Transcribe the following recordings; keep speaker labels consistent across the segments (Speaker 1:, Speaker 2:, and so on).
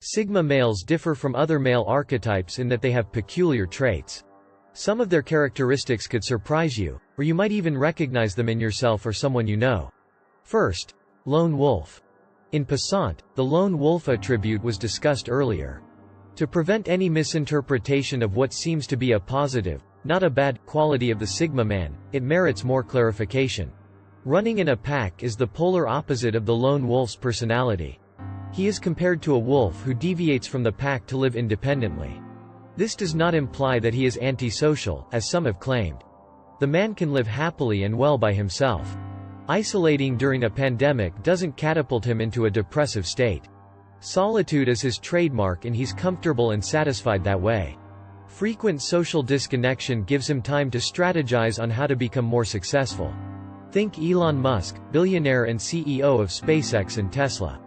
Speaker 1: Sigma males differ from other male archetypes in that they have peculiar traits. Some of their characteristics could surprise you, or you might even recognize them in yourself or someone you know. First, lone wolf. In passant, the lone wolf attribute was discussed earlier. To prevent any misinterpretation of what seems to be a positive, not a bad, quality of the Sigma man, it merits more clarification. Running in a pack is the polar opposite of the lone wolf's personality. He is compared to a wolf who deviates from the pack to live independently. This does not imply that he is antisocial, as some have claimed. The man can live happily and well by himself. Isolating during a pandemic doesn't catapult him into a depressive state. Solitude is his trademark and he's comfortable and satisfied that way. Frequent social disconnection gives him time to strategize on how to become more successful. Think Elon Musk, billionaire and CEO of SpaceX and Tesla.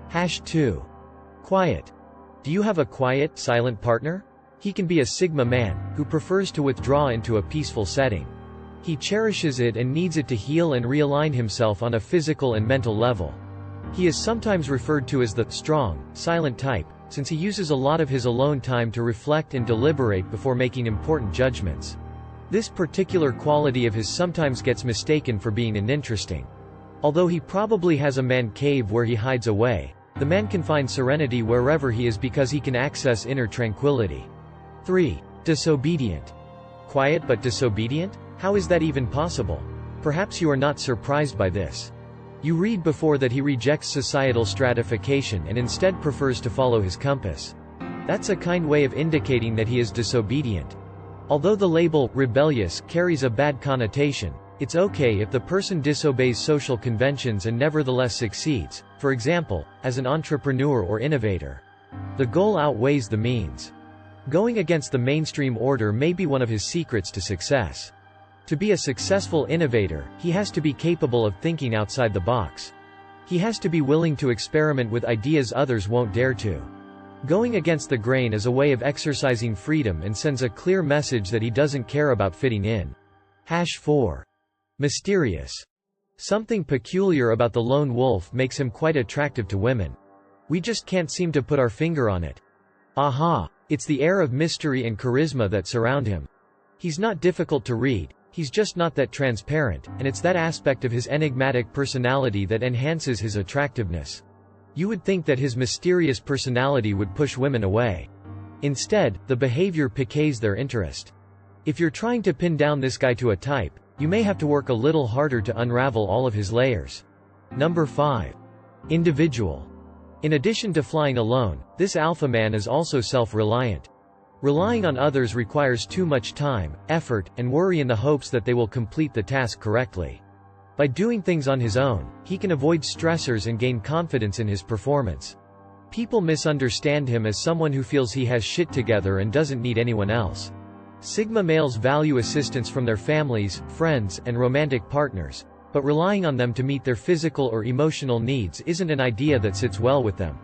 Speaker 1: #2. Quiet. Do you have a quiet, silent partner? He can be a Sigma man, who prefers to withdraw into a peaceful setting. He cherishes it and needs it to heal and realign himself on a physical and mental level. He is sometimes referred to as the strong, silent type, since he uses a lot of his alone time to reflect and deliberate before making important judgments. This particular quality of his sometimes gets mistaken for being uninteresting. Although he probably has a man cave where he hides away, the man can find serenity wherever he is because he can access inner tranquility. 3. Disobedient. Quiet but disobedient? How is that even possible? Perhaps you are not surprised by this. You read before that he rejects societal stratification and instead prefers to follow his compass. That's a kind way of indicating that he is disobedient. Although the label rebellious carries a bad connotation, it's okay if the person disobeys social conventions and nevertheless succeeds, for example, as an entrepreneur or innovator. The goal outweighs the means. Going against the mainstream order may be one of his secrets to success. To be a successful innovator, he has to be capable of thinking outside the box. He has to be willing to experiment with ideas others won't dare to. Going against the grain is a way of exercising freedom and sends a clear message that he doesn't care about fitting in. #4. Mysterious. Something peculiar about the lone wolf makes him quite attractive to women. We just can't seem to put our finger on it. Aha! It's the air of mystery and charisma that surround him. He's not difficult to read, he's just not that transparent, and it's that aspect of his enigmatic personality that enhances his attractiveness. You would think that his mysterious personality would push women away. Instead, the behavior piques their interest. If you're trying to pin down this guy to a type, you may have to work a little harder to unravel all of his layers. 5. Individual. In addition to flying alone, this alpha man is also self-reliant. Relying on others requires too much time, effort, and worry in the hopes that they will complete the task correctly. By doing things on his own, he can avoid stressors and gain confidence in his performance. People misunderstand him as someone who feels he has shit together and doesn't need anyone else. Sigma males value assistance from their families, friends, and romantic partners, but relying on them to meet their physical or emotional needs isn't an idea that sits well with them.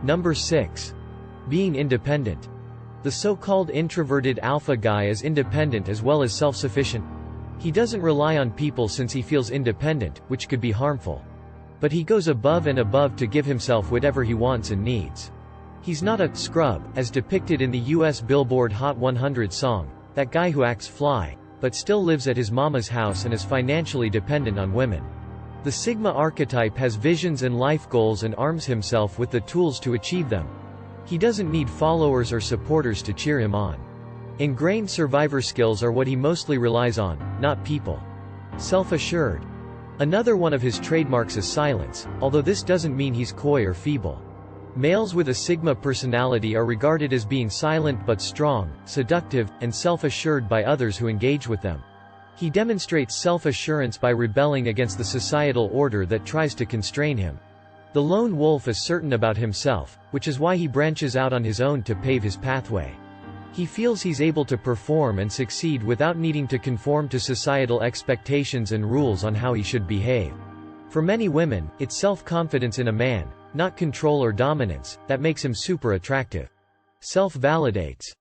Speaker 1: 6. Being independent. The so-called introverted alpha guy is independent as well as self-sufficient. He doesn't rely on people since he feels independent, which could be harmful. But he goes above and above to give himself whatever he wants and needs. He's not a scrub, as depicted in the US Billboard Hot 100 song, that guy who acts fly, but still lives at his mama's house and is financially dependent on women. The Sigma archetype has visions and life goals and arms himself with the tools to achieve them. He doesn't need followers or supporters to cheer him on. Ingrained survivor skills are what he mostly relies on, not people. Self-assured. Another one of his trademarks is silence, although this doesn't mean he's coy or feeble. Males with a Sigma personality are regarded as being silent but strong, seductive, and self-assured by others who engage with them. He demonstrates self-assurance by rebelling against the societal order that tries to constrain him. The lone wolf is certain about himself, which is why he branches out on his own to pave his pathway. He feels he's able to perform and succeed without needing to conform to societal expectations and rules on how he should behave. For many women, it's self-confidence in a man, not control or dominance, that makes him super attractive. Self-validates.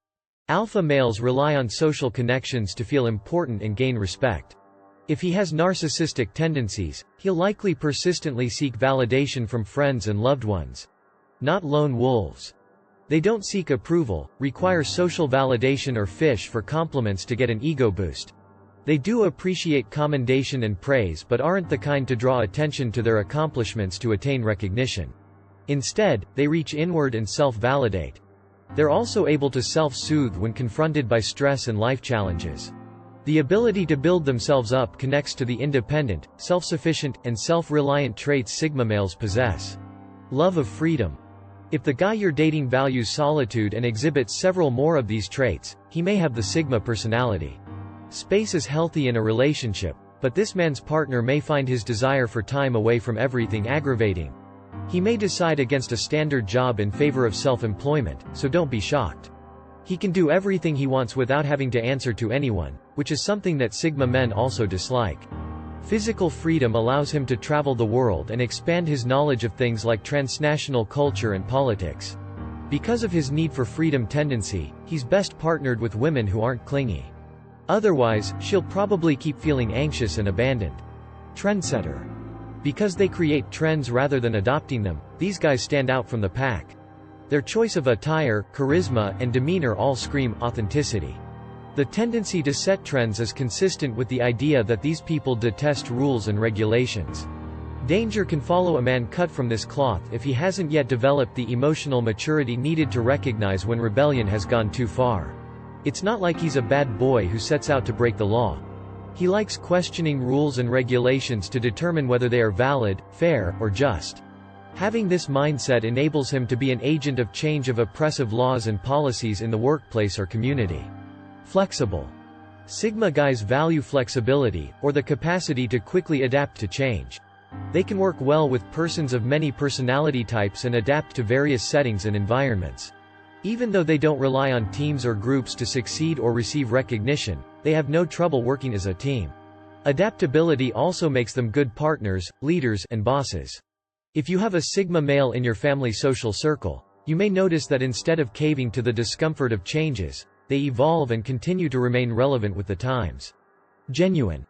Speaker 1: Alpha males rely on social connections to feel important and gain respect. If he has narcissistic tendencies, he'll likely persistently seek validation from friends and loved ones. Not lone wolves. They don't seek approval, require social validation or fish for compliments to get an ego boost. They do appreciate commendation and praise but aren't the kind to draw attention to their accomplishments to attain recognition. Instead, they reach inward and self-validate. They're also able to self-soothe when confronted by stress and life challenges. The ability to build themselves up connects to the independent, self-sufficient, and self-reliant traits Sigma males possess. Love of freedom. If the guy you're dating values solitude and exhibits several more of these traits, he may have the Sigma personality. Space is healthy in a relationship, but this man's partner may find his desire for time away from everything aggravating. He may decide against a standard job in favor of self-employment, so don't be shocked. He can do everything he wants without having to answer to anyone, which is something that Sigma men also dislike. Physical freedom allows him to travel the world and expand his knowledge of things like transnational culture and politics. Because of his need for freedom tendency, he's best partnered with women who aren't clingy. Otherwise, she'll probably keep feeling anxious and abandoned. Trendsetter. Because they create trends rather than adopting them, these guys stand out from the pack. Their choice of attire, charisma, and demeanor all scream authenticity. The tendency to set trends is consistent with the idea that these people detest rules and regulations. Danger can follow a man cut from this cloth if he hasn't yet developed the emotional maturity needed to recognize when rebellion has gone too far. It's not like he's a bad boy who sets out to break the law. He likes questioning rules and regulations to determine whether they are valid, fair, or just. Having this mindset enables him to be an agent of change of oppressive laws and policies in the workplace or community. Flexible. Sigma guys value flexibility, or the capacity to quickly adapt to change. They can work well with persons of many personality types and adapt to various settings and environments. Even though they don't rely on teams or groups to succeed or receive recognition, they have no trouble working as a team. Adaptability also makes them good partners, leaders, and bosses. If you have a Sigma male in your family social circle, you may notice that instead of caving to the discomfort of changes, they evolve and continue to remain relevant with the times. Genuine.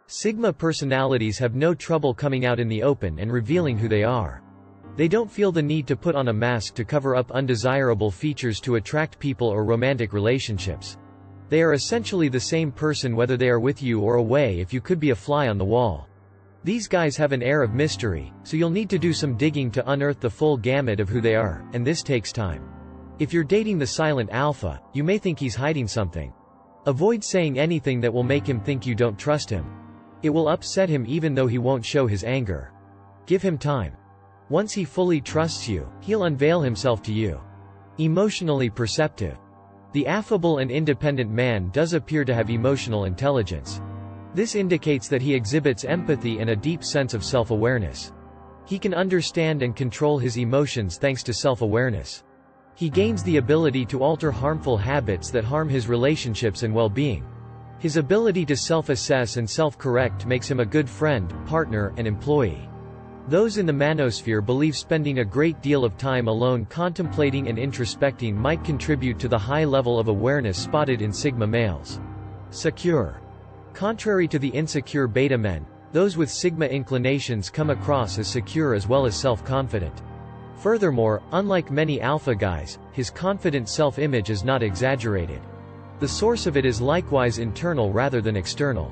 Speaker 1: Sigma personalities have no trouble coming out in the open and revealing who they are. They don't feel the need to put on a mask to cover up undesirable features to attract people or romantic relationships. They are essentially the same person whether they are with you or away. If you could be a fly on the wall. These guys have an air of mystery, so you'll need to do some digging to unearth the full gamut of who they are, and this takes time. If you're dating the silent alpha, you may think he's hiding something. Avoid saying anything that will make him think you don't trust him. It will upset him even though he won't show his anger. Give him time. Once he fully trusts you, he'll unveil himself to you. Emotionally perceptive. The affable and independent man does appear to have emotional intelligence. This indicates that he exhibits empathy and a deep sense of self-awareness. He can understand and control his emotions thanks to self-awareness. He gains the ability to alter harmful habits that harm his relationships and well-being. His ability to self-assess and self-correct makes him a good friend, partner, and employee. Those in the manosphere believe spending a great deal of time alone contemplating and introspecting might contribute to the high level of awareness spotted in Sigma males. Secure. Contrary to the insecure beta men, those with Sigma inclinations come across as secure as well as self-confident. Furthermore, unlike many alpha guys, his confident self-image is not exaggerated. The source of it is likewise internal rather than external.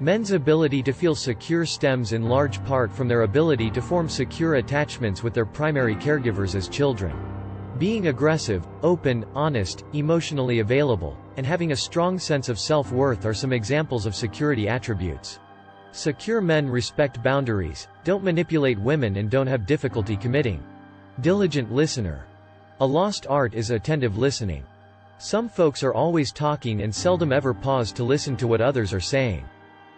Speaker 1: Men's ability to feel secure stems in large part from their ability to form secure attachments with their primary caregivers as children. Being aggressive, open, honest, emotionally available, and having a strong sense of self-worth are some examples of security attributes. Secure men respect boundaries, don't manipulate women, and don't have difficulty committing. Diligent listener. A lost art is attentive listening. Some folks are always talking and seldom ever pause to listen to what others are saying.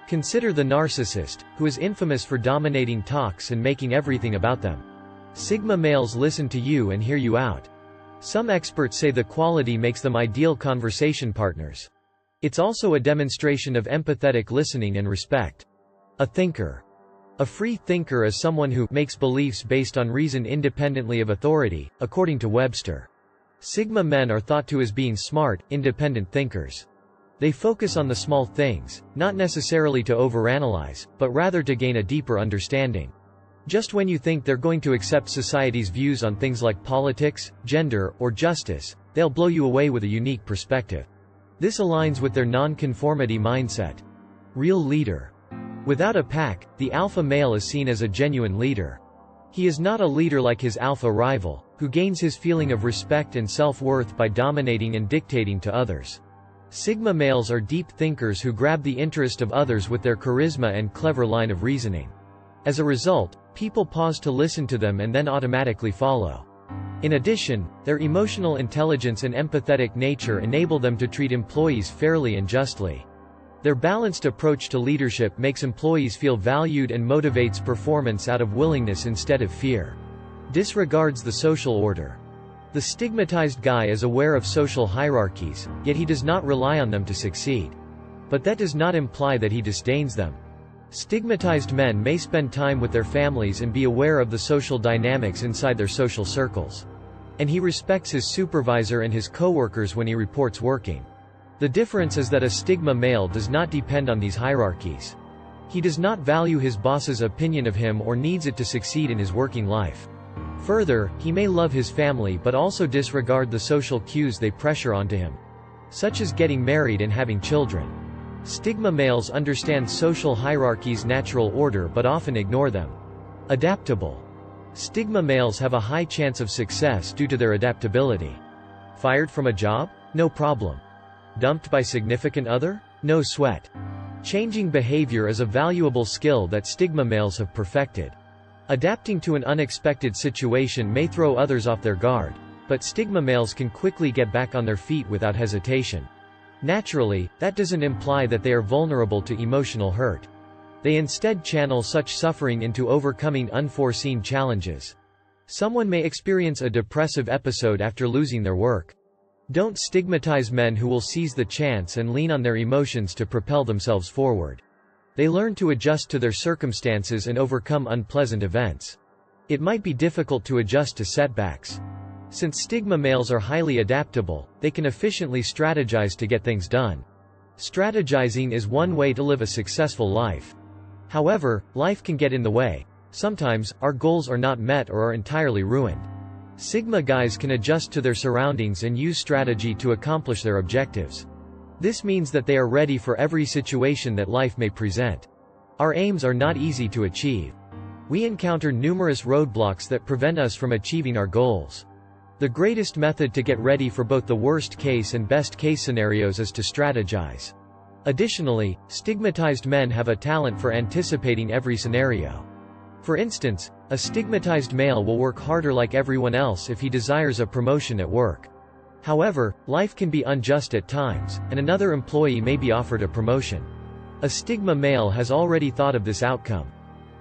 Speaker 1: Consider the narcissist, who is infamous for dominating talks and making everything about them. Sigma males listen to you and hear you out. Some experts say the quality makes them ideal conversation partners. It's also a demonstration of empathetic listening and respect. A thinker. A free thinker is someone who makes beliefs based on reason independently of authority, according to Webster. Sigma men are thought to as being smart, independent thinkers. They focus on the small things, not necessarily to overanalyze, but rather to gain a deeper understanding. Just when you think they're going to accept society's views on things like politics, gender, or justice, they'll blow you away with a unique perspective. This aligns with their non-conformity mindset. Real leader. Without a pack, the alpha male is seen as a genuine leader. He is not a leader like his alpha rival, who gains his feeling of respect and self-worth by dominating and dictating to others. Sigma males are deep thinkers who grab the interest of others with their charisma and clever line of reasoning. As a result, people pause to listen to them and then automatically follow. In addition, their emotional intelligence and empathetic nature enable them to treat employees fairly and justly. Their balanced approach to leadership makes employees feel valued and motivates performance out of willingness instead of fear. Disregards the social order. The stigmatized guy is aware of social hierarchies, yet he does not rely on them to succeed. But that does not imply that he disdains them. Stigmatized men may spend time with their families and be aware of the social dynamics inside their social circles. And he respects his supervisor and his coworkers when he reports working. The difference is that a stigma male does not depend on these hierarchies. He does not value his boss's opinion of him or needs it to succeed in his working life. Further, he may love his family but also disregard the social cues they pressure onto him, such as getting married and having children. Stigma males understand social hierarchies' natural order but often ignore them. Adaptable. Stigma males have a high chance of success due to their adaptability. Fired from a job? No problem. Dumped by significant other? No sweat. Changing behavior is a valuable skill that stigma males have perfected. Adapting to an unexpected situation may throw others off their guard, but stigma males can quickly get back on their feet without hesitation. Naturally, that doesn't imply that they are vulnerable to emotional hurt. They instead channel such suffering into overcoming unforeseen challenges. Someone may experience a depressive episode after losing their work. Don't stigmatize men who will seize the chance and lean on their emotions to propel themselves forward. They learn to adjust to their circumstances and overcome unpleasant events. It might be difficult to adjust to setbacks. Since stigma males are highly adaptable, they can efficiently strategize to get things done. Strategizing is one way to live a successful life. However, life can get in the way. Sometimes, our goals are not met or are entirely ruined. Sigma guys can adjust to their surroundings and use strategy to accomplish their objectives. This means that they are ready for every situation that life may present. Our aims are not easy to achieve. We encounter numerous roadblocks that prevent us from achieving our goals. The greatest method to get ready for both the worst case and best case scenarios is to strategize. Additionally, stigmatized men have a talent for anticipating every scenario. For instance, a stigmatized male will work harder like everyone else if he desires a promotion at work. However, life can be unjust at times, and another employee may be offered a promotion. A stigma male has already thought of this outcome.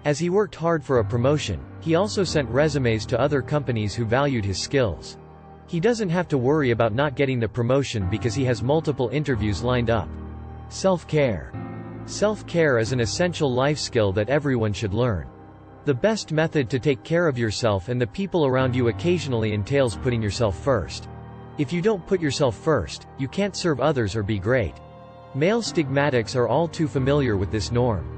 Speaker 1: As he worked hard for a promotion, he also sent resumes to other companies who valued his skills. He doesn't have to worry about not getting the promotion because he has multiple interviews lined up. Self-care. Self-care is an essential life skill that everyone should learn. The best method to take care of yourself and the people around you occasionally entails putting yourself first. If you don't put yourself first, you can't serve others or be great. Male stigmatics are all too familiar with this norm.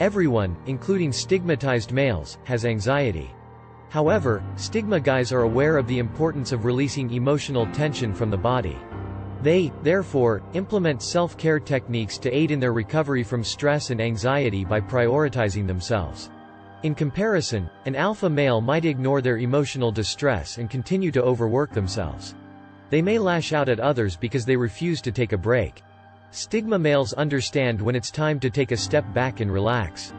Speaker 1: Everyone, including stigmatized males, has anxiety. However, stigma guys are aware of the importance of releasing emotional tension from the body. They, therefore, implement self-care techniques to aid in their recovery from stress and anxiety by prioritizing themselves. In comparison, an alpha male might ignore their emotional distress and continue to overwork themselves. They may lash out at others because they refuse to take a break. Stigma males understand when it's time to take a step back and relax.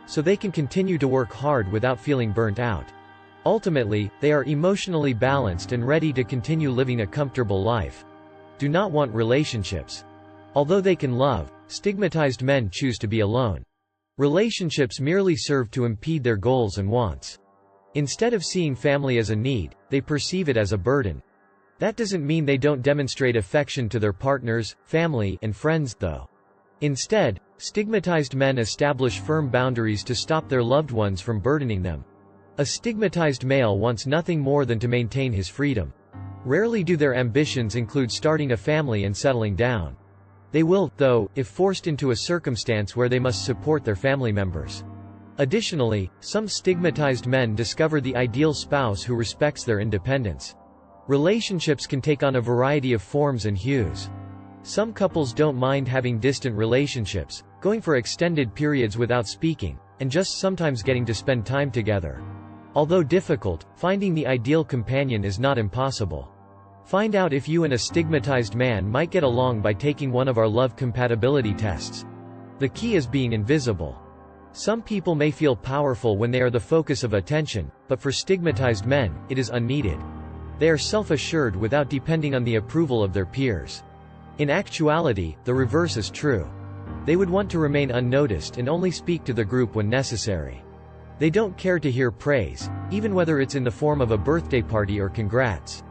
Speaker 1: So they can continue to work hard without feeling burnt out. Ultimately, they are emotionally balanced and ready to continue living a comfortable life. Do not want relationships. Although they can love, stigmatized men choose to be alone. Relationships merely serve to impede their goals and wants. Instead of seeing family as a need, they perceive it as a burden. That doesn't mean they don't demonstrate affection to their partners, family, and friends, though. Instead, stigmatized men establish firm boundaries to stop their loved ones from burdening them. A stigmatized male wants nothing more than to maintain his freedom. Rarely do their ambitions include starting a family and settling down. They will, though, if forced into a circumstance where they must support their family members. Additionally, some stigmatized men discover the ideal spouse who respects their independence. Relationships can take on a variety of forms and hues. Some couples don't mind having distant relationships, going for extended periods without speaking, and just sometimes getting to spend time together. Although difficult, finding the ideal companion is not impossible. Find out if you and a stigmatized man might get along by taking one of our love compatibility tests. The key is being invisible. Some people may feel powerful when they are the focus of attention, but for stigmatized men, it is unneeded. They are self-assured without depending on the approval of their peers. In actuality, the reverse is true. They would want to remain unnoticed and only speak to the group when necessary. They don't care to hear praise, even whether it's in the form of a birthday party or congrats.